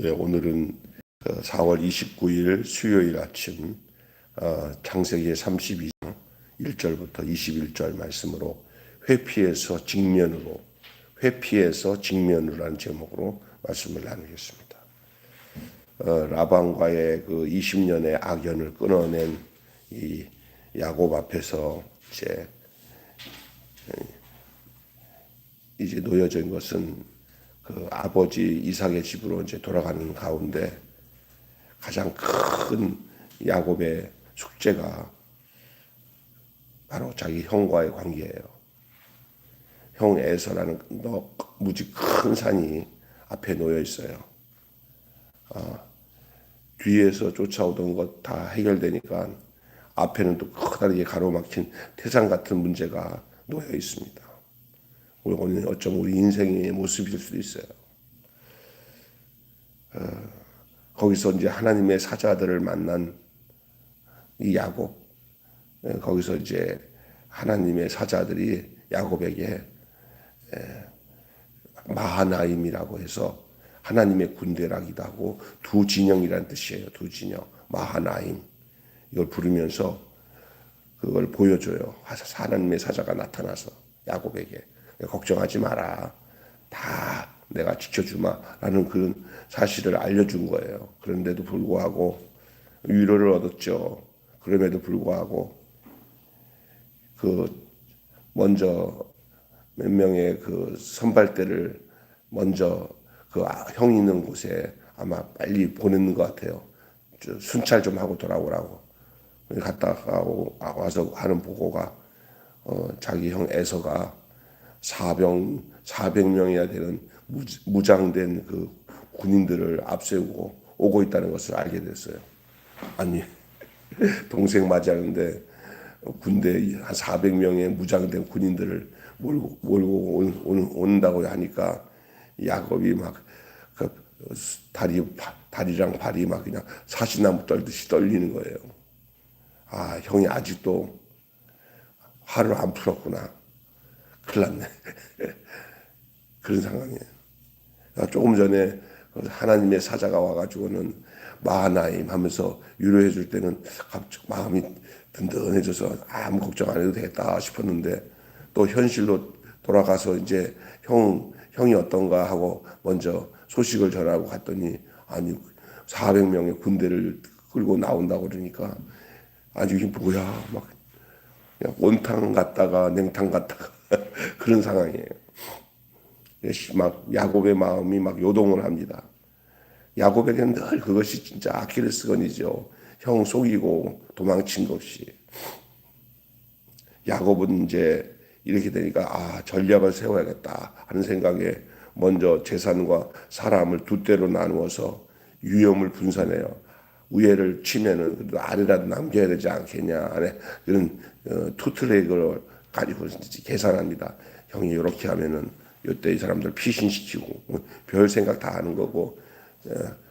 예, 오늘은 4월 29일 수요일 아침 창세기 32장 1절부터 21절 말씀으로 회피해서 직면으로라는 제목으로 말씀을 나누겠습니다. 라반과의 그 20년의 악연을 끊어낸 이 야곱 앞에서 이제 놓여진 것은 그 아버지 이삭의 집으로 이제 돌아가는 가운데 가장 큰 야곱의 숙제가 바로 자기 형과의 관계예요. 형 에서라는 무지 큰 산이 앞에 놓여 있어요. 뒤에서 쫓아오던 것 다 해결되니까 앞에는 또 커다랗게 가로막힌 태산 같은 문제가 놓여 있습니다. 오늘 어쩜 우리 인생의 모습일 수도 있어요. 거기서 이제 하나님의 사자들을 만난 이 야곱, 거기서 이제 하나님의 사자들이 야곱에게 마하나임이라고 해서 하나님의 군대라기도 하고 두 진영이라는 뜻이에요. 두 진영, 마하나임. 이걸 부르면서 그걸 보여줘요. 하나님의 사자가 나타나서 야곱에게 걱정하지 마라. 다 내가 지켜주마라는 그런 사실을 알려준 거예요. 그런데도 불구하고 위로를 얻었죠. 그럼에도 불구하고 그 먼저 몇 명의 그 선발대를 먼저 그 형이 있는 곳에 아마 빨리 보내는 것 같아요. 순찰 좀 하고 돌아오라고. 갔다가 와서 하는 보고가 자기 형 에서가 400명이나 되는 무장된 그 군인들을 앞세우고 오고 있다는 것을 알게 됐어요. 아니, 동생 맞이하는데 군대 한 400명의 무장된 군인들을 몰고 온다고 하니까 야곱이 막 그 다리랑 발이 막 그냥 사시나무 떨듯이 떨리는 거예요. 아, 형이 아직도 화를 안 풀었구나. 큰일 났네. 그런 상황이에요. 조금 전에 하나님의 사자가 와가지고는 마하나임 하면서 위로해 줄 때는 갑자기 마음이 든든해져서 아무 걱정 안 해도 되겠다 싶었는데 또 현실로 돌아가서 이제 형이 어떤가 하고 먼저 소식을 전하고 갔더니 아니 400명의 군대를 끌고 나온다고 그러니까 아주 이게 뭐야 막 그냥 온탕 갔다가 냉탕 갔다가 그런 상황이에요. 막 야곱의 마음이 막 요동을 합니다. 야곱에게는 늘 그것이 진짜 아킬레스건이죠. 형 속이고 도망친 것이. 야곱은 이제 이렇게 되니까 전략을 세워야겠다 하는 생각에 먼저 재산과 사람을 두 대로 나누어서 위험을 분산해요. 위에를 치면은 그래도 아래라도 남겨야 되지 않겠냐 하는 그런 투트랙을 가지고 계산합니다. 형이 이렇게 하면은 이때 이 사람들 피신시키고 별 생각 다 하는 거고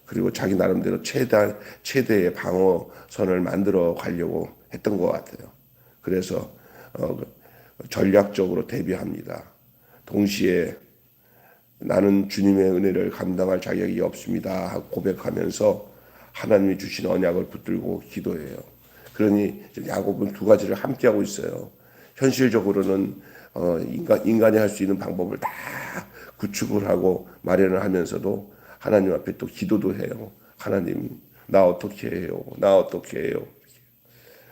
그리고 자기 나름대로 최대의 방어선을 만들어 가려고 했던 것 같아요. 그래서 전략적으로 대비합니다. 동시에 나는 주님의 은혜를 감당할 자격이 없습니다 고백하면서 하나님이 주신 언약을 붙들고 기도해요. 그러니 야곱은 두 가지를 함께 하고 있어요. 현실적으로는 인간이 할 수 있는 방법을 다 구축을 하고 마련을 하면서도 하나님 앞에 또 기도도 해요. 하나님 나 어떻게 해요? 나 어떻게 해요?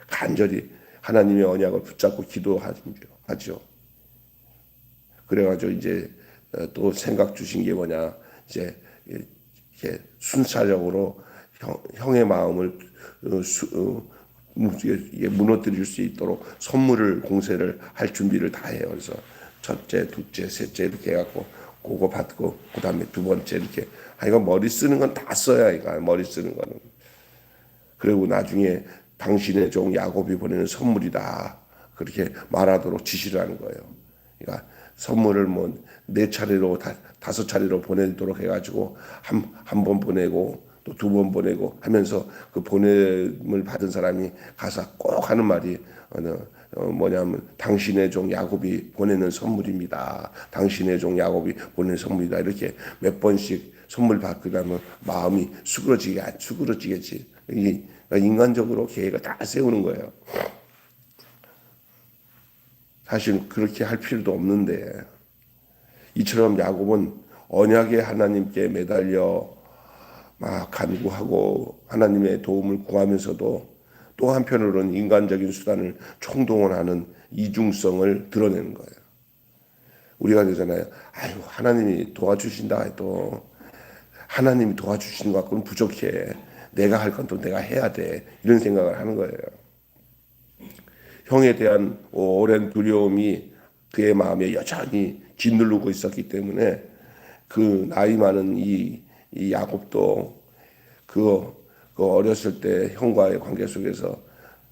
간절히 하나님의 언약을 붙잡고 기도하죠. 그래가지고 이제 또 생각 주신 게 뭐냐 이제 이렇게 순차적으로 형의 마음을 무너뜨릴 수 있도록 선물을 공세를 할 준비를 다 해요. 그래서 첫째, 둘째, 셋째 이렇게 해갖고 그거 받고 그 다음에 두 번째 이렇게 이거 머리 쓰는 건 다 써야 이거 머리 쓰는 거는. 그리고 나중에 당신의 종 야곱이 보내는 선물이다 그렇게 말하도록 지시를 하는 거예요. 그러니까 선물을 뭐 4차례로 5차례로 보내도록 해가지고 한 번 보내고 또 2번 보내고 하면서 그 보냄을 받은 사람이 가서 꼭 하는 말이 뭐냐면 당신의 종 야곱이 보내는 선물입니다. 당신의 종 야곱이 보내는 선물이다. 이렇게 몇 번씩 선물 받고 나면 마음이 수그러지겠지. 이게 인간적으로 계획을 다 세우는 거예요. 사실 그렇게 할 필요도 없는데 이처럼 야곱은 언약의 하나님께 매달려 막 간구하고 하나님의 도움을 구하면서도 또 한편으로는 인간적인 수단을 총동원하는 이중성을 드러내는 거예요. 우리가 되잖아요. 아유, 하나님이 도와주신다 해도 하나님이 도와주시는 것 같고는 부족해. 내가 할 건 또 내가 해야 돼. 이런 생각을 하는 거예요. 형에 대한 오랜 두려움이 그의 마음에 여전히 짓누르고 있었기 때문에 그 나이 많은 이 야곱도 그 어렸을 때 형과의 관계 속에서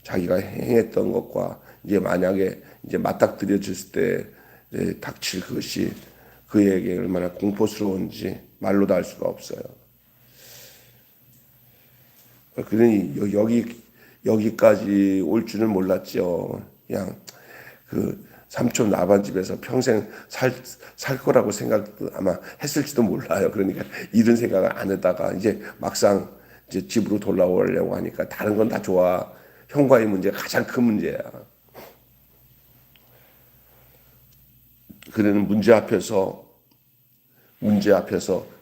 자기가 행했던 것과 이제 만약에 이제 맞닥뜨려졌을 때 닥칠 그것이 그에게 얼마나 공포스러운지 말로도 할 수가 없어요. 그러니 여기까지 올 줄은 몰랐죠. 그냥 그 삼촌 나반집에서 평생 살 거라고 생각도 아마 했을지도 몰라요. 그러니까 이런 생각을 안 했다가 이제 막상 이제 집으로 돌아오려고 하니까 다른 건 다 좋아. 형과의 문제가 가장 큰 문제야. 그러는 문제 앞에서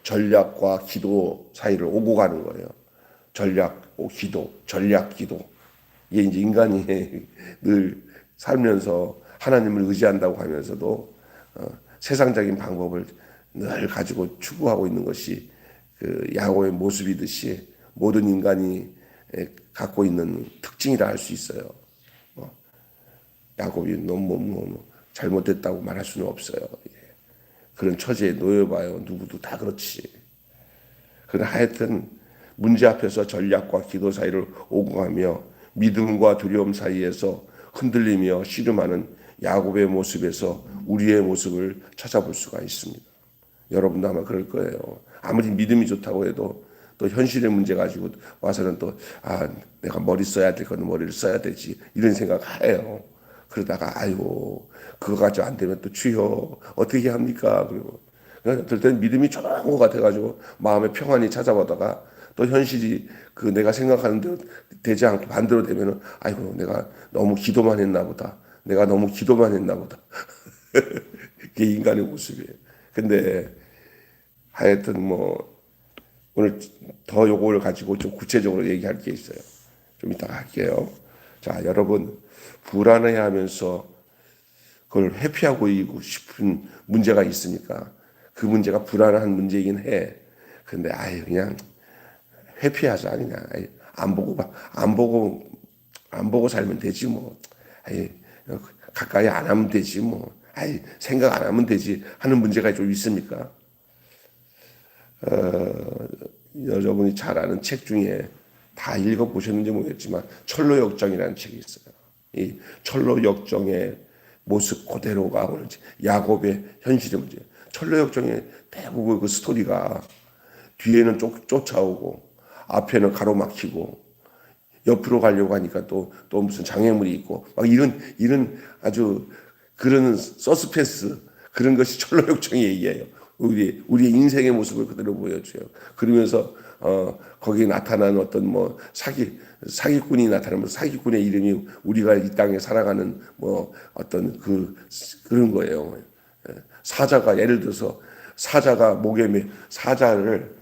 전략과 기도 사이를 오고 가는 거예요. 전략, 기도. 이게 이제 인간이 늘 살면서 하나님을 의지한다고 하면서도 세상적인 방법을 늘 가지고 추구하고 있는 것이 그 야곱의 모습이듯이 모든 인간이 갖고 있는 특징이라 할 수 있어요. 야곱이 너무 잘못됐다고 말할 수는 없어요. 그런 처지에 놓여봐요. 누구도 다 그렇지. 그러나 하여튼 문제 앞에서 전략과 기도 사이를 오고 가며 믿음과 두려움 사이에서 흔들리며 씨름하는 야곱의 모습에서 우리의 모습을 찾아볼 수가 있습니다. 여러분도 아마 그럴 거예요. 아무리 믿음이 좋다고 해도 또 현실의 문제 가지고 와서는 또 내가 머리 써야 될 거는 머리를 써야 되지 이런 생각해요. 그러다가 아이고 그거 가지고 안 되면 또 주여 어떻게 합니까? 그리고 어떨 때는 믿음이 좋은 것 같아가지고 마음의 평안이 찾아보다가 또 현실이 그 내가 생각하는 대로 되지 않고 반대로 되면은 아이고 내가 너무 기도만 했나 보다. 그게 인간의 모습이에요. 근데 하여튼 오늘 더 요걸 가지고 좀 구체적으로 얘기할 게 있어요. 좀 이따가 할게요. 자, 여러분 불안해하면서 그걸 회피하고 싶은 문제가 있으니까 그 문제가 불안한 문제이긴 해. 근데 그냥 회피하자. 그냥 안 보고 살면 되지 뭐. 가까이 안 하면 되지 뭐. 생각 안 하면 되지 하는 문제가 좀 있습니까? 여러분이 잘 아는 책 중에 다 읽어보셨는지 모르겠지만 철로역정이라는 책이 있어요. 이 철로역정의 모습 그대로가 오늘 야곱의 현실의 문제. 철로역정의 대부분 그 스토리가 뒤에는 쫓아오고 앞에는 가로막히고 옆으로 가려고 하니까 또 무슨 장애물이 있고 막 이런 아주 그런 서스펜스 그런 것이 철로역정의 얘기예요. 우리의 인생의 모습을 그대로 보여줘요. 그러면서 거기에 나타난 어떤 사기꾼이 나타나면 사기꾼의 이름이 우리가 이 땅에 살아가는 어떤 그런 거예요. 사자가 예를 들어서 사자가 목에 사자를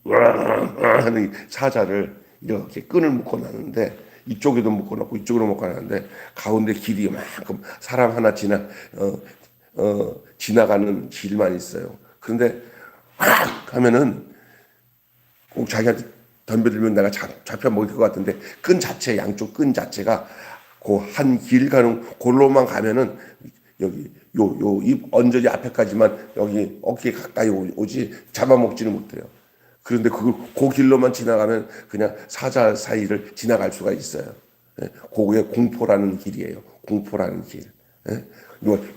하는 사자를 이렇게 끈을 묶어 놨는데 이쪽에도 묶어 놓고 이쪽으로 묶어 놨는데 가운데 길이 이만큼 사람 하나 지나가는 길만 있어요. 그런데 하면은 꼭 자기한테 덤벼들면 내가 잡혀 먹을 것 같은데 양쪽 끈 자체가 그 한 길 가는 골로만 가면은 여기 요 입 언저리 앞에까지만 여기 어깨 가까이 오지 잡아먹지는 못해요. 그런데 그 길로만 지나가면 그냥 사자 사이를 지나갈 수가 있어요. 그게 공포라는 길이에요. 공포라는 길.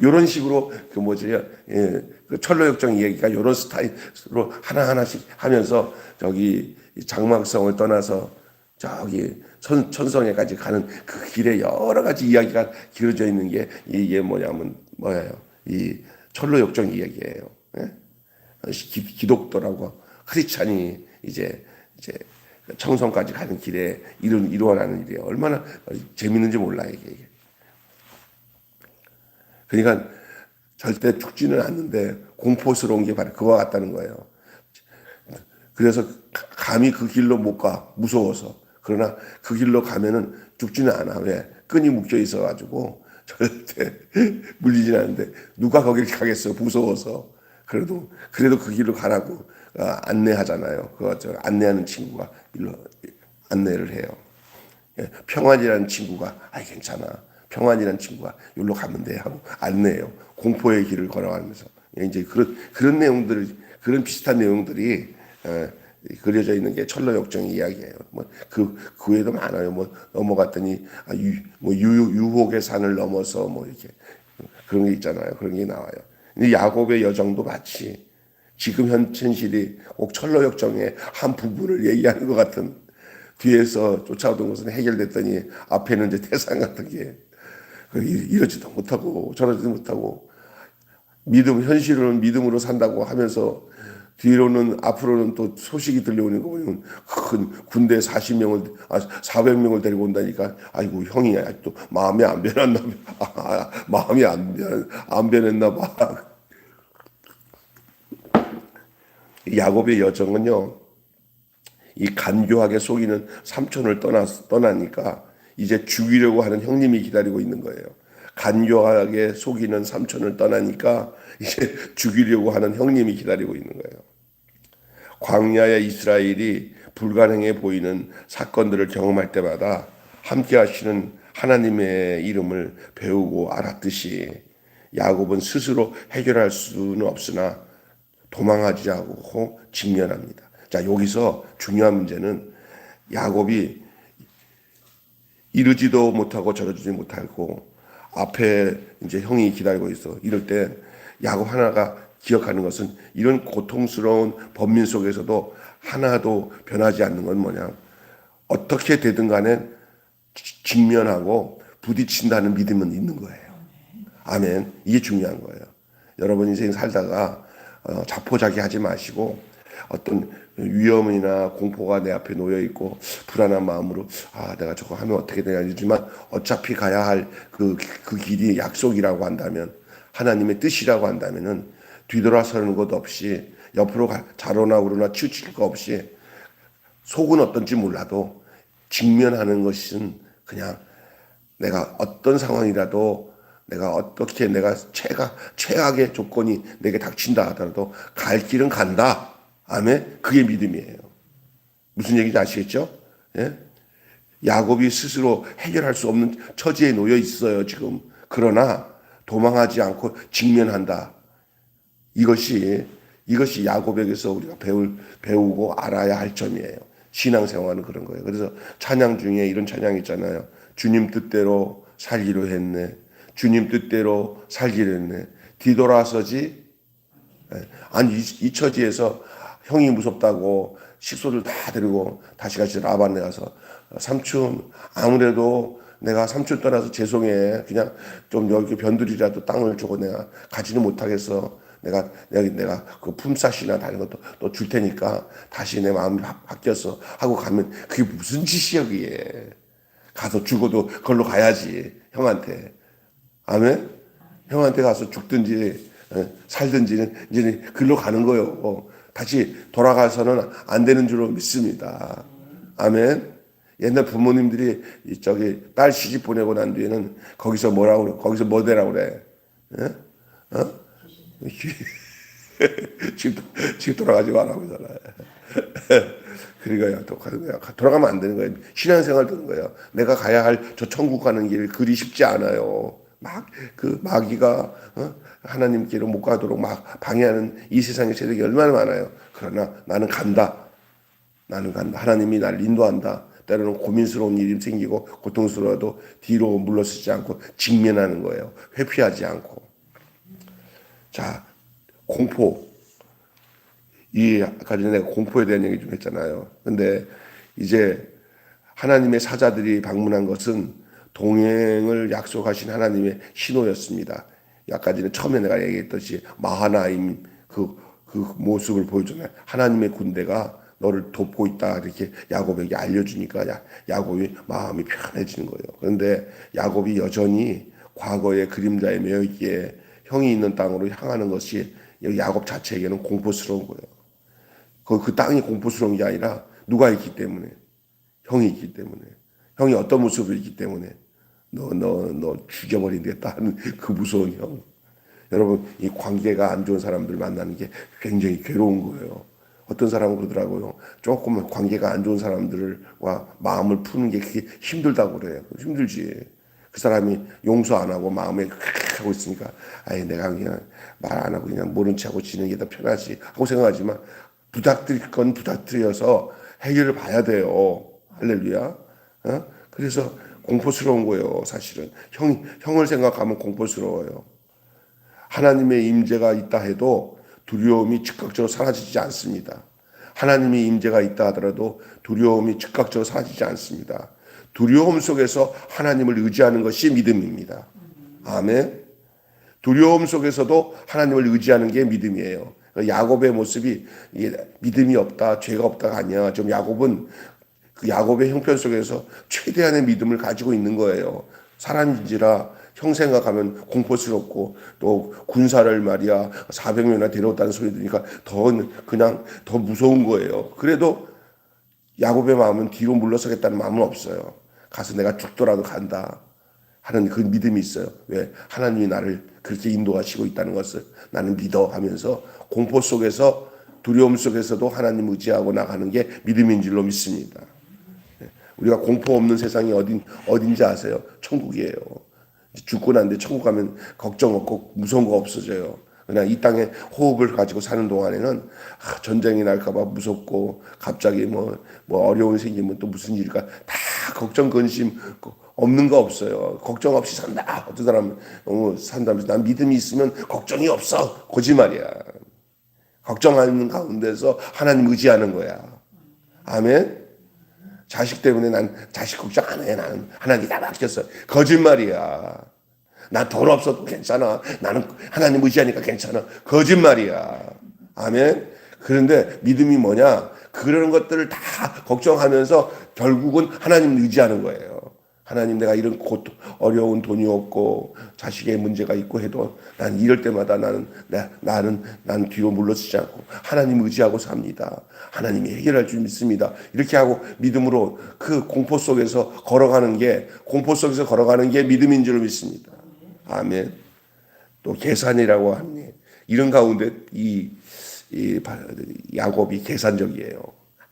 이런 식으로 그 철로역정 이야기가 이런 스타일로 하나하나씩 하면서 저기 장막성을 떠나서 저기 천성에까지 가는 그 길에 여러 가지 이야기가 길어져 있는 게 이게 뭐예요? 이 철로역정 이야기예요. 기독도라고 크리스찬이 이제 청성까지 가는 길에 일어나는 일이 얼마나 재밌는지 몰라요, 이게. 그러니까 절대 죽지는 않는데 공포스러운 게 바로 그와 같다는 거예요. 그래서 감히 그 길로 못 가, 무서워서. 그러나 그 길로 가면은 죽지는 않아. 왜? 끈이 묶여 있어가지고 절대 물리진 않는데 누가 거길 가겠어, 무서워서. 그래도 그 길로 가라고 안내하잖아요. 안내하는 친구가 일로 안내를 해요. 평안이라는 친구가 괜찮아. 평안이라는 친구가 여기로 가면 돼 하고 안내해요. 공포의 길을 걸어가면서 이제 그런 내용들, 그런 비슷한 내용들이 그려져 있는 게 철로역정의 이야기예요. 그 외에도 많아요. 넘어갔더니 유혹의 산을 넘어서 이렇게 그런 게 있잖아요. 그런 게 나와요. 근데 야곱의 여정도 마치 지금 현실이 꼭 철로역정의 한 부분을 얘기하는 것 같은, 뒤에서 쫓아오던 것은 해결됐더니 앞에는 이제 태산 같은 게 이러지도 못하고 저러지도 못하고 현실은 믿음으로 산다고 하면서 뒤로는 앞으로는 또 소식이 들려오는 거 보면 큰 군대 400명을 데리고 온다니까. 아이고 형이 아직도 마음이 안 변했나 마음이 안 변했나 봐. 야곱의 여정은요, 이 간교하게 속이는 삼촌을 떠나니까 이제 죽이려고 하는 형님이 기다리고 있는 거예요. 간교하게 속이는 삼촌을 떠나니까 이제 죽이려고 하는 형님이 기다리고 있는 거예요. 광야의 이스라엘이 불가능해 보이는 사건들을 경험할 때마다 함께 하시는 하나님의 이름을 배우고 알았듯이 야곱은 스스로 해결할 수는 없으나 도망하지 않고 직면합니다. 자, 여기서 중요한 문제는 야곱이 이러지도 못하고 저러지도 못하고 앞에 이제 형이 기다리고 있어. 이럴 때 야곱 하나가 기억하는 것은 이런 고통스러운 번민 속에서도 하나도 변하지 않는 건 뭐냐. 어떻게 되든 간에 직면하고 부딪힌다는 믿음은 있는 거예요. 아멘. 이게 중요한 거예요. 여러분 인생 살다가 자포자기하지 마시고 어떤 위험이나 공포가 내 앞에 놓여 있고 불안한 마음으로 내가 저거 하면 어떻게 되냐 이러지만 어차피 가야 할 그 길이 약속이라고 한다면, 하나님의 뜻이라고 한다면은 뒤돌아서는 것 없이 옆으로 자로나 우로나 치우칠 거 없이 속은 어떤지 몰라도 직면하는 것은 그냥 내가 어떤 상황이라도 내가 어떻게 내가 최악의 조건이 내게 닥친다 하더라도 갈 길은 간다. 아멘. 그게 믿음이에요. 무슨 얘기인지 아시겠죠? 예? 야곱이 스스로 해결할 수 없는 처지에 놓여 있어요, 지금. 그러나 도망하지 않고 직면한다. 이것이 야곱에게서 우리가 배우고 알아야 할 점이에요. 신앙생활은 그런 거예요. 그래서 찬양 중에 이런 찬양 있잖아요. 주님 뜻대로 살기로 했네. 주님 뜻대로 살기로 했네. 뒤돌아서지. 아니 이 처지에서 형이 무섭다고 식소를 다 데리고 다시 같이 라반에 가서 삼촌 아무래도 내가 삼촌 떠나서 죄송해. 그냥 좀 여기 변두리라도 땅을 주고 내가 가지는 못하겠어. 내가 그 품삯이나 다른 것도 또 줄 테니까 다시 내 마음이 바뀌었어 하고 가면 그게 무슨 짓이야 그게. 가서 죽어도 그걸로 가야지 형한테. 아멘. 형한테 가서 죽든지 살든지는 이제 글로 가는 거예요. 다시 돌아가서는 안 되는 줄로 믿습니다. 아멘. 옛날 부모님들이 딸 시집 보내고 난 뒤에는 거기서 뭐라고 그래? 거기서 뭐 되라고 그래? 지금 돌아가지 말라고 그러잖아요. 그러니까 돌아가면 안 되는 거예요. 신앙생활 되는 거예요. 내가 가야 할 저 천국 가는 길 그리 쉽지 않아요. 그 마귀가 하나님께로 못 가도록 막 방해하는 이 세상의 세력이 얼마나 많아요. 그러나 나는 간다. 하나님이 나를 인도한다. 때로는 고민스러운 일이 생기고 고통스러워도 뒤로 물러서지 않고 직면하는 거예요. 회피하지 않고. 자, 공포. 아까 전에 내가 공포에 대한 얘기 좀 했잖아요. 근데 이제 하나님의 사자들이 방문한 것은 동행을 약속하신 하나님의 신호였습니다. 아까 전에 처음에 내가 얘기했듯이 마하나임 그 그 모습을 보여주네. 하나님의 군대가 너를 돕고 있다 이렇게 야곱에게 알려주니까 야곱이 마음이 편해지는 거예요. 그런데 야곱이 여전히 과거의 그림자에 매여 있기에 형이 있는 땅으로 향하는 것이 야곱 자체에게는 공포스러운 거예요. 그 땅이 공포스러운 게 아니라 누가 있기 때문에, 형이 있기 때문에, 형이 어떤 모습으로 있기 때문에 너 죽여버린겠다 하는 그 무서운 형. 여러분, 이 관계가 안 좋은 사람들 만나는 게 굉장히 괴로운 거예요. 어떤 사람은 그러더라고요. 조금 관계가 안 좋은 사람들과 마음을 푸는 게 그게 힘들다고 그래요. 힘들지. 그 사람이 용서 안 하고 마음에 하고 있으니까 아예 내가 그냥 말 안 하고 그냥 모른 체 하고 지는 게 더 편하지 하고 생각하지만 부탁드릴 건 부탁드려서 해결을 봐야 돼요. 할렐루야. 그래서 공포스러운 거예요. 사실은 형을 생각하면 공포스러워요. 하나님의 임재가 있다 해도 두려움이 즉각적으로 사라지지 않습니다. 하나님의 임재가 있다 하더라도 두려움이 즉각적으로 사라지지 않습니다. 두려움 속에서 하나님을 의지하는 것이 믿음입니다. 아멘. 두려움 속에서도 하나님을 의지하는 게 믿음이에요. 야곱의 모습이 믿음이 없다, 죄가 없다가 아니야. 좀 야곱은 그 야곱의 형편 속에서 최대한의 믿음을 가지고 있는 거예요. 사람인지라 형 생각하면 공포스럽고 또 군사를 말이야 400명이나 데려왔다는 소리 들으니까 더 무서운 거예요. 그래도 야곱의 마음은 뒤로 물러서겠다는 마음은 없어요. 가서 내가 죽더라도 간다 하는 그 믿음이 있어요. 왜? 하나님이 나를 그렇게 인도하시고 있다는 것을 나는 믿어 하면서 공포 속에서 두려움 속에서도 하나님 의지하고 나가는 게 믿음인 줄로 믿습니다. 우리가 공포 없는 세상이 어딘지 아세요? 천국이에요. 죽고 난 뒤에 천국 가면 걱정 없고 무서운 거 없어져요. 그냥 이 땅에 호흡을 가지고 사는 동안에는 전쟁이 날까봐 무섭고 갑자기 뭐 어려운 생기면 또 무슨 일일까 다 걱정 근심 없는 거 없어요. 걱정 없이 산다. 어떤 사람은 산다면서 난 믿음이 있으면 걱정이 없어. 거짓말이야. 걱정하는 가운데서 하나님 의지하는 거야. 아멘. 자식 때문에 난 자식 걱정 안 해. 나는 하나님 다 맡겼어. 거짓말이야. 난 돈 없어도 괜찮아. 나는 하나님 의지하니까 괜찮아. 거짓말이야. 아멘. 그런데 믿음이 뭐냐? 그런 것들을 다 걱정하면서 결국은 하나님 의지하는 거예요. 하나님 내가 이런 어려운 돈이 없고 자식의 문제가 있고 해도 난 이럴 때마다 나는 뒤로 물러서지 않고 하나님 의지하고 삽니다. 하나님이 해결할 줄 믿습니다. 이렇게 하고 믿음으로 그 공포 속에서 걸어가는 게 믿음인 줄 믿습니다. 아멘. 또 계산이라고 하니 이런 가운데 이 야곱이 계산적이에요.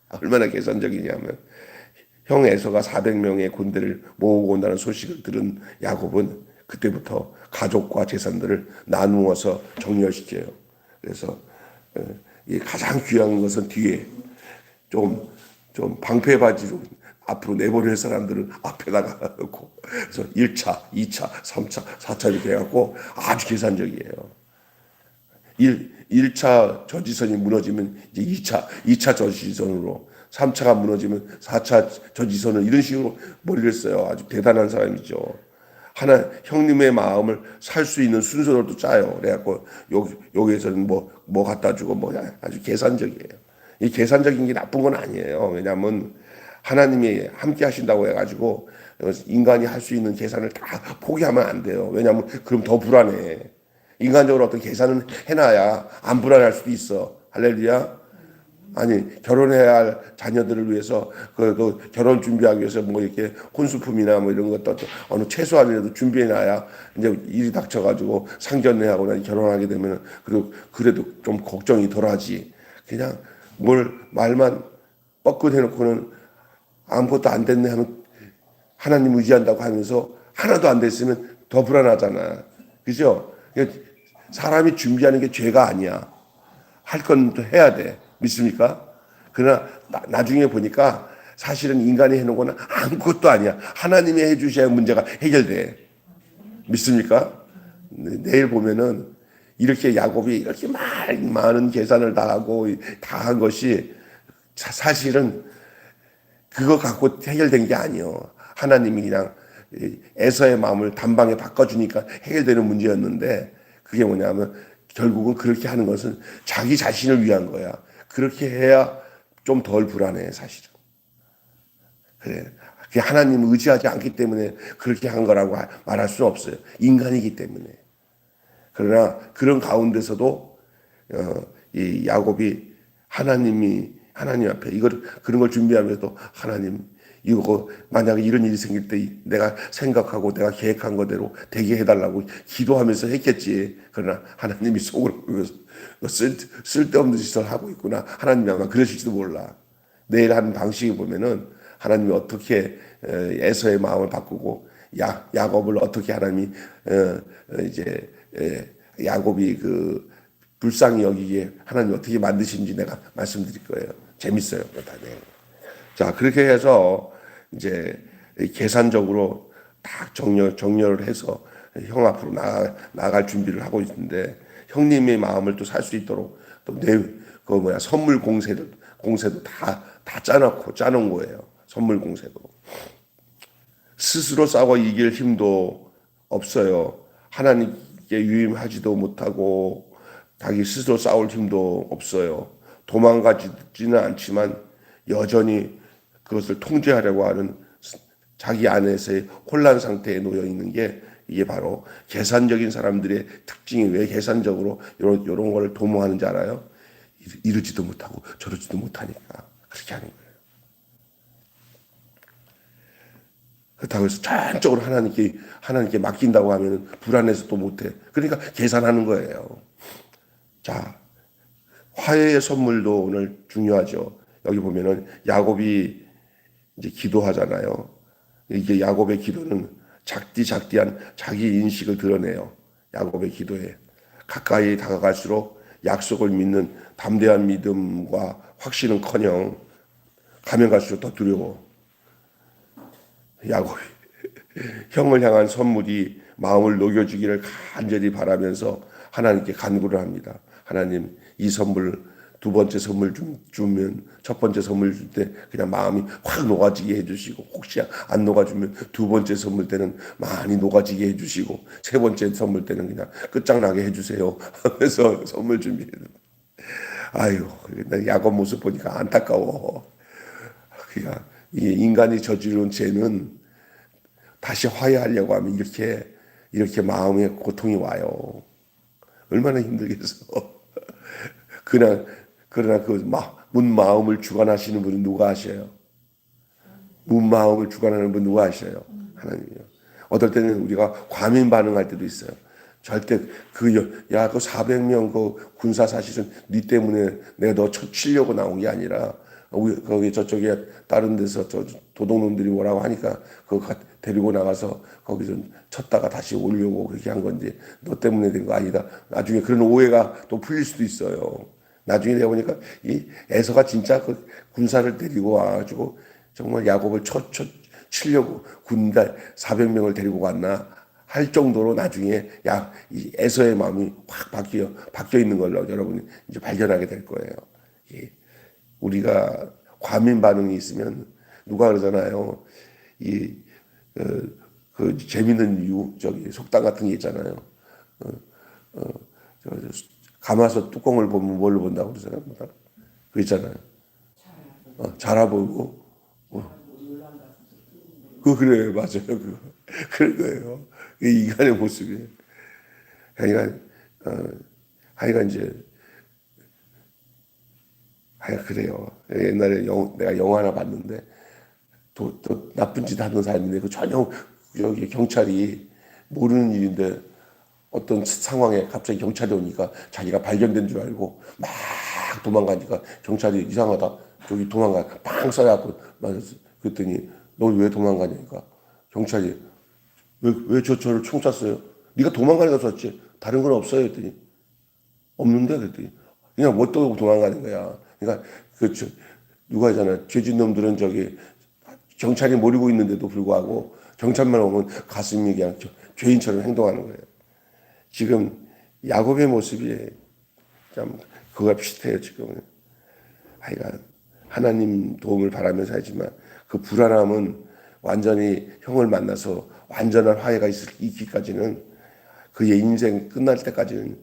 얼마나 계산적이냐면 형 에서가 400명의 군대를 모으고 온다는 소식을 들은 야곱은 그때부터 가족과 재산들을 나누어서 정리시켜요. 그래서 가장 귀한 것은 뒤에 좀 방패바지로 앞으로 내보낼 사람들을 앞에다가 놓고 그래서 1차, 2차, 3차, 4차 이렇게 해갖고 아주 계산적이에요. 1차 저지선이 무너지면 이제 2차 저지선으로 3차가 무너지면 4차 저지선을 이런 식으로 머리를 써요. 아주 대단한 사람이죠. 형님의 마음을 살 수 있는 순서도 짜요. 그래갖고 여기에서는 뭐 갖다 주고 아주 계산적이에요. 이 계산적인 게 나쁜 건 아니에요. 왜냐하면 하나님이 함께 하신다고 해가지고 인간이 할 수 있는 계산을 다 포기하면 안 돼요. 왜냐하면 그럼 더 불안해. 인간적으로 어떤 계산을 해놔야 안 불안할 수도 있어. 할렐루야. 아니 결혼해야 할 자녀들을 위해서 그 결혼 준비하기 위해서 이렇게 혼수품이나 이런 것도 어느 최소한이라도 준비해놔야 이제 일이 닥쳐가지고 상견례하고 난 결혼하게 되면 그래도 좀 걱정이 덜하지. 그냥 말만 뻐끗해놓고는 아무것도 안 됐네 하면 하나님 의지한다고 하면서 하나도 안 됐으면 더 불안하잖아. 그죠? 사람이 준비하는 게 죄가 아니야. 할 건 해야 돼. 믿습니까? 그러나 나중에 보니까 사실은 인간이 해놓은 건 아무것도 아니야. 하나님이 해주셔야 문제가 해결돼. 믿습니까? 내일 보면은 이렇게 야곱이 이렇게 많은 계산을 다 하고 다 한 것이 사실은 그거 갖고 해결된 게 아니에요. 하나님이 그냥 에서의 마음을 단방에 바꿔주니까 해결되는 문제였는데 그게 뭐냐면 결국은 그렇게 하는 것은 자기 자신을 위한 거야. 그렇게 해야 좀 덜 불안해, 사실은. 그래. 그게 하나님을 의지하지 않기 때문에 그렇게 한 거라고 말할 수는 없어요. 인간이기 때문에. 그러나 그런 가운데서도 이 야곱이 하나님 앞에 그런 걸 준비하면서도 하나님 이거 만약에 이런 일이 생길 때 내가 생각하고 내가 계획한 거대로 되게 해달라고 기도하면서 했겠지. 그러나 하나님이 속으로 보면서 쓸데없는 짓을 하고 있구나. 하나님이 아마 그러실지도 몰라. 내일 하는 방식을 보면은 하나님이 어떻게 에서의 마음을 바꾸고 야곱을 어떻게 하나님이 이제 야곱이 그 불쌍히 여기게 하나님 어떻게 만드신지 내가 말씀드릴 거예요. 재밌어요. 자, 그렇게 해서 이제 계산적으로 딱 정렬을 해서 형 앞으로 나갈 준비를 하고 있는데 형님의 마음을 또 살 수 있도록 또 선물 공세도 다 짜놓은 거예요. 선물 공세도. 스스로 싸워 이길 힘도 없어요. 하나님께 유임하지도 못하고 자기 스스로 싸울 힘도 없어요. 도망가지는 않지만 여전히 그것을 통제하려고 하는 자기 안에서의 혼란 상태에 놓여 있는 게 이게 바로 계산적인 사람들의 특징이 왜 계산적으로 이런 거를 도모하는지 알아요? 이러지도 못하고 저러지도 못하니까 그렇게 하는 거예요. 그렇다고 해서 전적으로 하나님께 맡긴다고 하면 불안해서 또 못해. 그러니까 계산하는 거예요. 자, 화해의 선물도 오늘 중요하죠. 여기 보면은 야곱이 이제 기도하잖아요. 이게 야곱의 기도는 작디작디한 자기 인식을 드러내요. 야곱의 기도에 가까이 다가갈수록 약속을 믿는 담대한 믿음과 확신은커녕 가면 갈수록 더 두려워. 야곱이 형을 향한 선물이 마음을 녹여주기를 간절히 바라면서 하나님께 간구를 합니다. 하나님, 이 선물 두 번째 선물 주면 첫 번째 선물 줄 때 그냥 마음이 확 녹아지게 해주시고, 혹시 안 녹아주면 두 번째 선물 때는 많이 녹아지게 해주시고, 세 번째 선물 때는 그냥 끝장나게 해주세요 하면서 선물 준비해요. 아유, 야곱 모습 보니까 안타까워. 그러니까 이 인간이 저지른 죄는 다시 화해하려고 하면 이렇게 마음에 고통이 와요. 얼마나 힘들겠어. 그러나 문 마음을 주관하시는 분은 누가 하셔요? 문 마음을 주관하는 분은 누가 하셔요? 하나님이요. 어떨 때는 우리가 과민 반응할 때도 있어요. 절대 그 400명 그 군사 사실은 네 때문에 내가 너 치려고 나온 게 아니라 거기 저쪽에 다른 데서 저 도둑놈들이 뭐라고 하니까 그거 데리고 나가서 거기서 쳤다가 다시 오려고 그렇게 한 건지 너 때문에 된 거 아니다. 나중에 그런 오해가 또 풀릴 수도 있어요. 나중에 내가 보니까 이 에서가 진짜 그 군사를 데리고 와가지고 정말 야곱을 치려고 군대 400명을 데리고 갔나 할 정도로 나중에 이 에서의 마음이 확 바뀌어 있는 걸로 여러분이 이제 발견하게 될 거예요. 우리가 과민 반응이 있으면 누가 그러잖아요. 그 재밌는 속담 같은 게 있잖아요. 감아서 뚜껑을 보면 뭘로 본다고 그러잖아요. 그 있잖아요. 자라보고. 그래요. 맞아요. 그런 거예요. 인간의 모습이에요. 하여간 이제 그래요. 옛날에 내가 영화 하나 봤는데 또 나쁜 짓 하는 사람인데 그 전혀 여기 경찰이 모르는 일인데 어떤 상황에 갑자기 경찰이 오니까 자기가 발견된 줄 알고 막 도망가니까 경찰이 이상하다. 저기 도망가. 팡 쏴갖고 맞았어. 그랬더니 너 왜 도망가냐니까 경찰이 왜 저를 총 쐈어요? 네가 도망가니까 쐈지. 다른 건 없어요. 했더니 없는데 그랬더니 그냥 뭐 또 도망가는 거야. 그러니까 누가 하잖아요. 죄진 놈들은 저기 경찰이 모르고 있는데도 불구하고 경찰만 오면 가슴이 그냥 죄인처럼 행동하는 거예요. 지금 야곱의 모습이 참 그거와 비슷해요. 지금은 하여간 하나님 도움을 바라면서 하지만 그 불안함은 완전히 형을 만나서 완전한 화해가 있기까지는 그의 인생 끝날 때까지는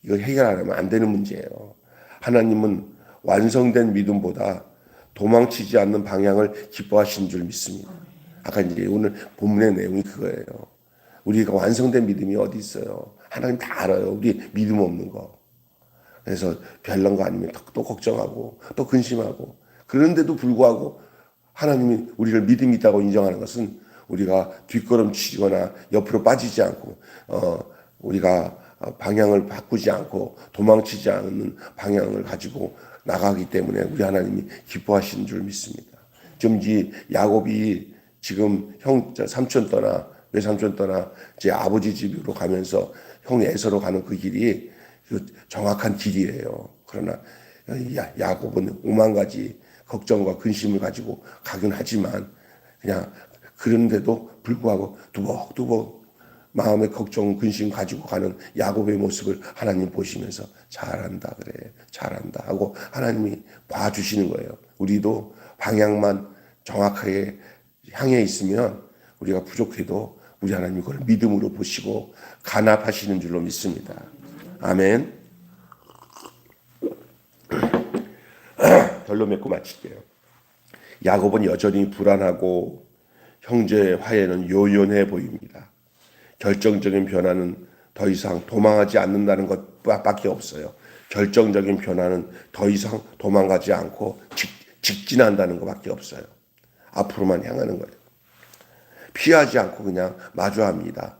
이거 해결 안 하면 안 되는 문제예요. 하나님은 완성된 믿음보다 도망치지 않는 방향을 기뻐하시는 줄 믿습니다. 아까 이제 오늘 본문의 내용이 그거예요. 우리가 완성된 믿음이 어디 있어요? 하나님 다 알아요. 우리 믿음 없는 거. 그래서 별난 거 아니면 또 걱정하고 또 근심하고, 그런데도 불구하고 하나님이 우리를 믿음이 있다고 인정하는 것은 우리가 뒷걸음치거나 옆으로 빠지지 않고 우리가 방향을 바꾸지 않고 도망치지 않는 방향을 가지고 나가기 때문에 우리 하나님이 기뻐하시는 줄 믿습니다. 지금 이 야곱이 지금 형 삼촌 떠나 외삼촌 떠나 이제 아버지 집으로 가면서 형 에서로 가는 그 길이 그 정확한 길이에요. 그러나 야곱은 오만 가지 걱정과 근심을 가지고 가긴 하지만 그냥 그런데도 불구하고 두벅두벅 마음의 걱정, 근심 가지고 가는 야곱의 모습을 하나님 보시면서 잘한다 그래, 잘한다 하고 하나님이 봐주시는 거예요. 우리도 방향만 정확하게 향해 있으면 우리가 부족해도 우리 하나님이 그걸 믿음으로 보시고 간합하시는 줄로 믿습니다. 아멘. 결론 맺고 마칠게요. 야곱은 여전히 불안하고 형제의 화해는 요연해 보입니다. 결정적인 변화는 더 이상 도망하지 않는다는 것밖에 없어요. 결정적인 변화는 더 이상 도망가지 않고 직진한다는 것밖에 없어요. 앞으로만 향하는 거예요. 피하지 않고 그냥 마주합니다.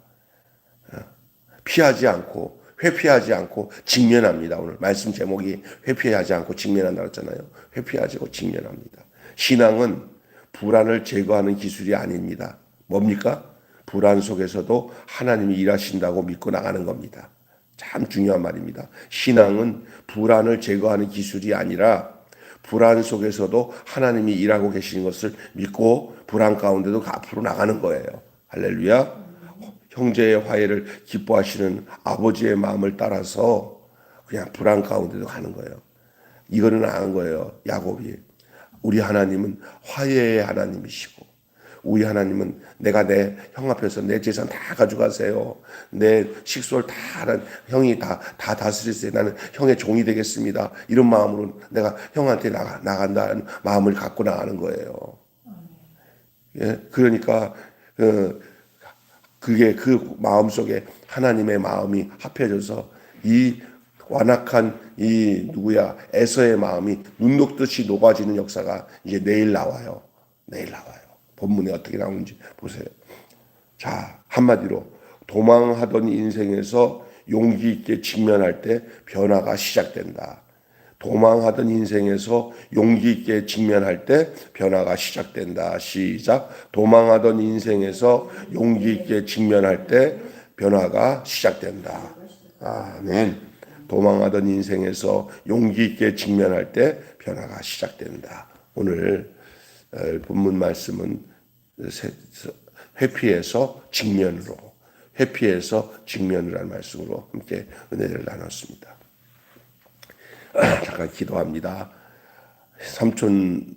피하지 않고 회피하지 않고 직면합니다. 오늘 말씀 제목이 회피하지 않고 직면한다고 했잖아요. 회피하지 않고 직면합니다. 신앙은 불안을 제거하는 기술이 아닙니다. 뭡니까? 불안 속에서도 하나님이 일하신다고 믿고 나가는 겁니다. 참 중요한 말입니다. 신앙은 불안을 제거하는 기술이 아니라 불안 속에서도 하나님이 일하고 계시는 것을 믿고 불안 가운데도 앞으로 나가는 거예요. 할렐루야. 형제의 화해를 기뻐하시는 아버지의 마음을 따라서 그냥 불안 가운데도 가는 거예요. 이거는 아는 거예요. 야곱이. 우리 하나님은 화해의 하나님이시고 우리 하나님은 내가 내 형 앞에서 내 재산 다 가져가세요. 내 식솔 다 형이 다 다스리세요. 나는 형의 종이 되겠습니다. 이런 마음으로 내가 형한테 나간다는 마음을 갖고 나가는 거예요. 예, 그러니까 그게 그 마음 속에 하나님의 마음이 합해져서 이 완악한 이 에서의 마음이 눈 녹듯이 녹아지는 역사가 이제 내일 나와요. 내일 나와요. 본문에 어떻게 나오는지 보세요. 자, 한마디로 도망하던 인생에서 용기 있게 직면할 때 변화가 시작된다. 도망하던 인생에서 용기 있게 직면할 때 변화가 시작된다. 시작. 도망하던 인생에서 용기 있게 직면할 때 변화가 시작된다. 아멘. 도망하던 인생에서 용기 있게 직면할 때 변화가 시작된다. 오늘 본문 말씀은 회피에서 직면으로, 회피에서 직면이라는 말씀으로 함께 은혜를 나눴습니다. 잠깐 기도합니다. 삼촌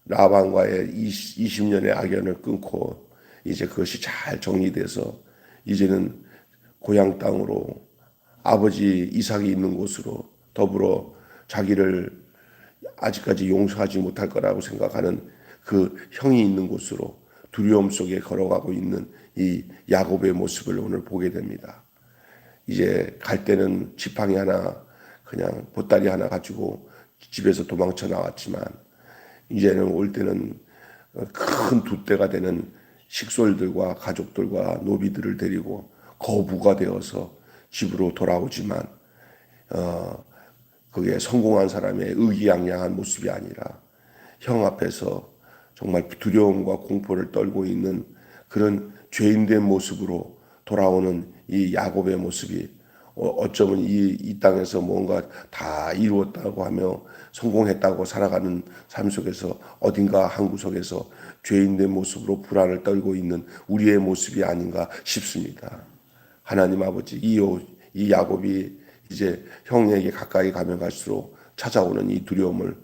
라반과의 20년의 악연을 끊고 이제 그것이 잘 정리돼서 이제는 고향 땅으로 아버지 이삭이 있는 곳으로 더불어 자기를 아직까지 용서하지 못할 거라고 생각하는 그 형이 있는 곳으로 두려움 속에 걸어가고 있는 이 야곱의 모습을 오늘 보게 됩니다. 이제 갈 때는 지팡이 하나 그냥 보따리 하나 가지고 집에서 도망쳐 나왔지만 이제는 올 때는 큰 돛대가 되는 식솔들과 가족들과 노비들을 데리고 거부가 되어서 집으로 돌아오지만 그게 성공한 사람의 의기양양한 모습이 아니라 형 앞에서 정말 두려움과 공포를 떨고 있는 그런 죄인된 모습으로 돌아오는 이 야곱의 모습이 어쩌면 이 땅에서 뭔가 다 이루었다고 하며 성공했다고 살아가는 삶 속에서 어딘가 한 구석에서 죄인된 모습으로 불안을 떨고 있는 우리의 모습이 아닌가 싶습니다. 하나님 아버지, 이 야곱이 이제 형에게 가까이 가면 갈수록 찾아오는 이 두려움을,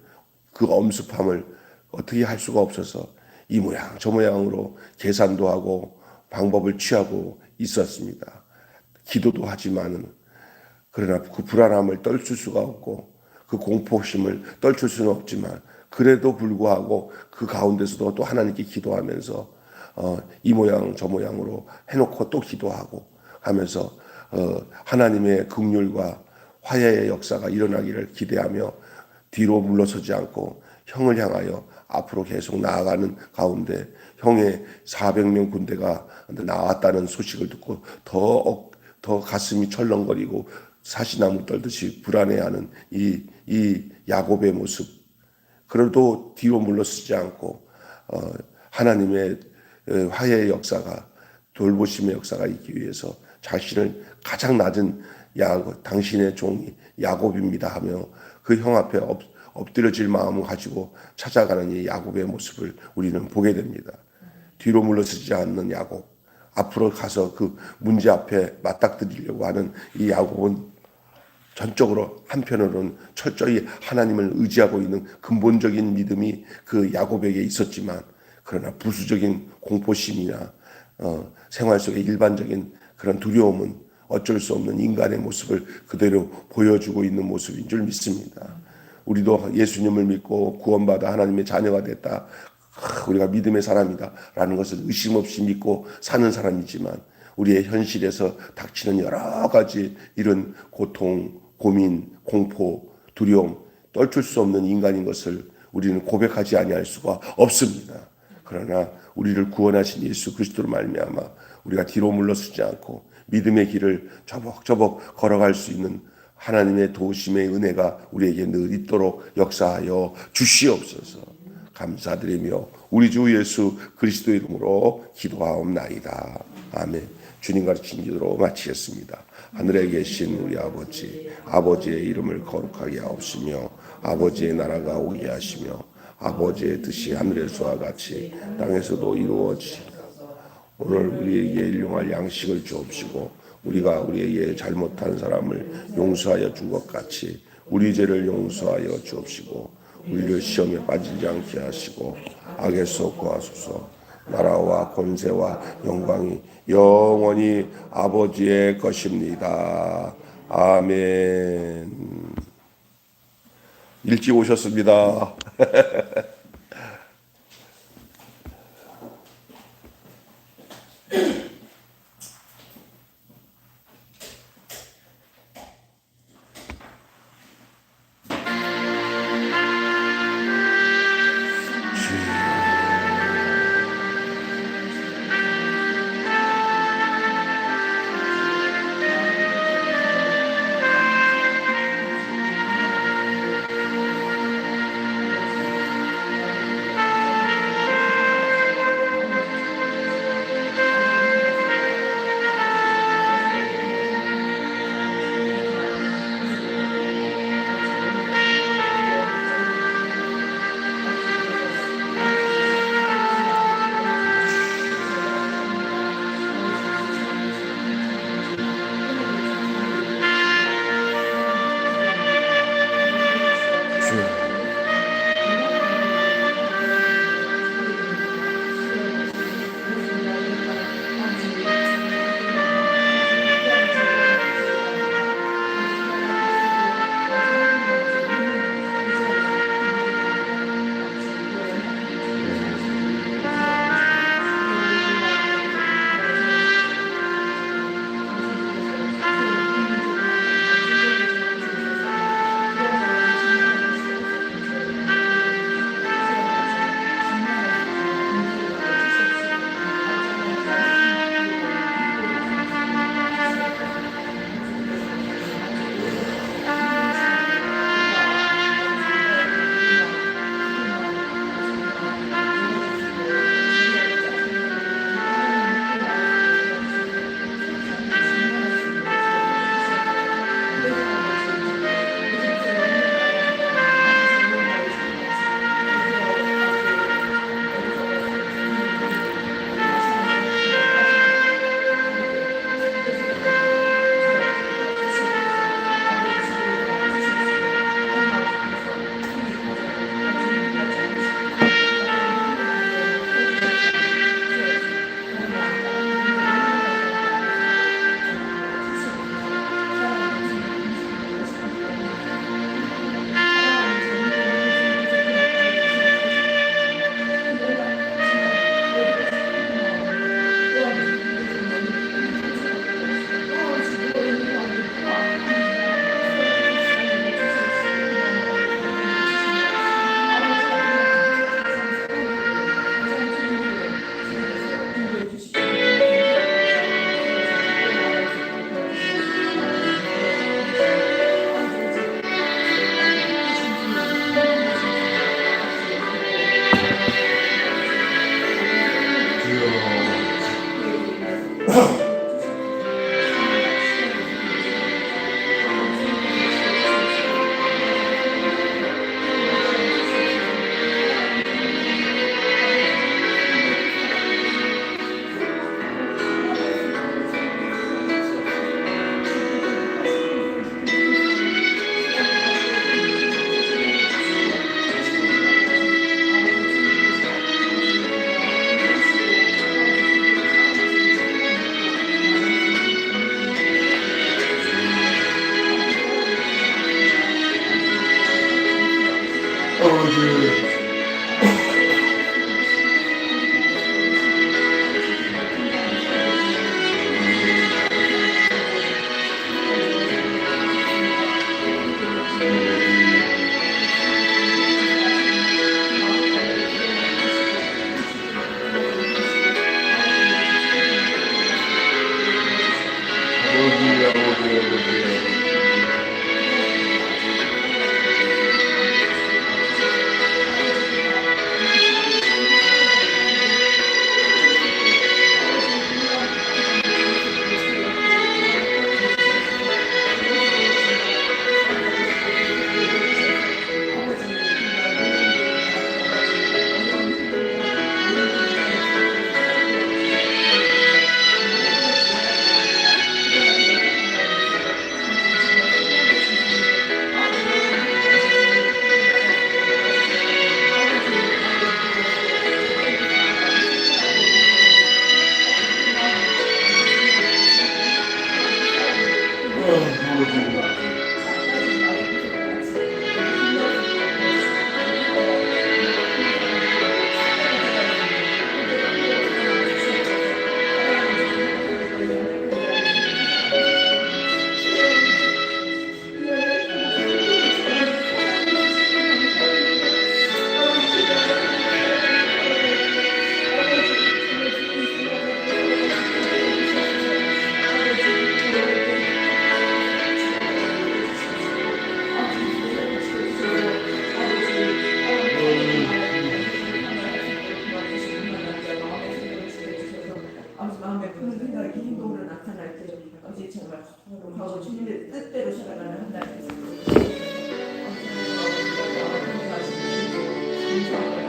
그 엄습함을 어떻게 할 수가 없어서 이 모양 저 모양으로 계산도 하고 방법을 취하고 있었습니다. 기도도 하지만은 그러나 그 불안함을 떨칠 수가 없고 그 공포심을 떨칠 수는 없지만 그래도 불구하고 그 가운데서도 또 하나님께 기도하면서 이 모양 저 모양으로 해놓고 또 기도하고 하면서 하나님의 긍휼과 화해의 역사가 일어나기를 기대하며 뒤로 물러서지 않고 형을 향하여 앞으로 계속 나아가는 가운데 형의 400명 군대가 나왔다는 소식을 듣고 더 가슴이 철렁거리고 사시나무 떨듯이 불안해하는 이 야곱의 모습. 그래도 뒤로 물러서지 않고 하나님의 화해의 역사가 돌보심의 역사가 있기 위해서 자신을 가장 낮은 당신의 종이 야곱입니다 하며 그 형 앞에 엎드려질 마음을 가지고 찾아가는 이 야곱의 모습을 우리는 보게 됩니다. 뒤로 물러서지 않는 야곱, 앞으로 가서 그 문제 앞에 맞닥뜨리려고 하는 이 야곱은 전적으로 한편으로는 철저히 하나님을 의지하고 있는 근본적인 믿음이 그 야곱에게 있었지만 그러나 부수적인 공포심이나 생활 속의 일반적인 그런 두려움은 어쩔 수 없는 인간의 모습을 그대로 보여주고 있는 모습인 줄 믿습니다. 우리도 예수님을 믿고 구원받아 하나님의 자녀가 됐다. 우리가 믿음의 사람이다 라는 것을 의심 없이 믿고 사는 사람이지만 우리의 현실에서 닥치는 여러 가지 이런 고통, 고민, 공포, 두려움, 떨칠 수 없는 인간인 것을 우리는 고백하지 아니할 수가 없습니다. 그러나 우리를 구원하신 예수 그리스도로 말미암아 우리가 뒤로 물러서지 않고 믿음의 길을 저벅저벅 걸어갈 수 있는 하나님의 도우심의 은혜가 우리에게 늘 있도록 역사하여 주시옵소서. 감사드리며 우리 주 예수 그리스도의 이름으로 기도하옵나이다. 아멘. 주님 가르친 기도로 마치겠습니다. 하늘에 계신 우리 아버지, 아버지의 이름을 거룩하게 하옵시며 아버지의 나라가 오게 하시며 아버지의 뜻이 하늘에서와 같이 땅에서도 이루어지이다. 오늘 우리에게 일용할 양식을 주옵시고 우리가 우리에게 잘못한 사람을 용서하여 준 것 같이 우리 죄를 용서하여 주옵시고 우리를 시험에 빠지지 않게 하시고 악에서 구하소서. 나라와 권세와 영광이 영원히 아버지의 것입니다. 아멘. 일찍 오셨습니다. 인사.